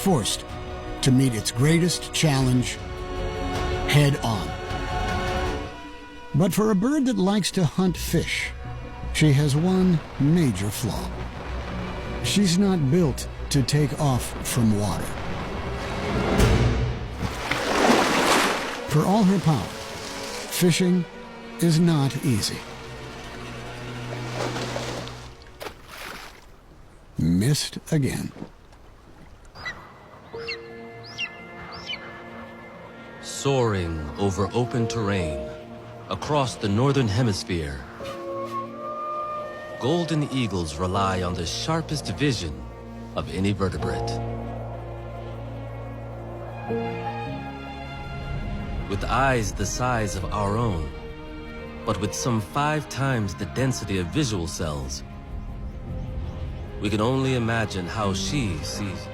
forced to meet its greatest challenge head on. But for a bird that likes to hunt fish, she has one major flaw. She's not built to take off from water. For all her power, fishing is not easy. Missed again. Soaring over open terrain across the northern hemisphere, golden eagles rely on the sharpest vision of any vertebrate. With eyes the size of our own, but with some 5 times the density of visual cells, we can only imagine how she sees.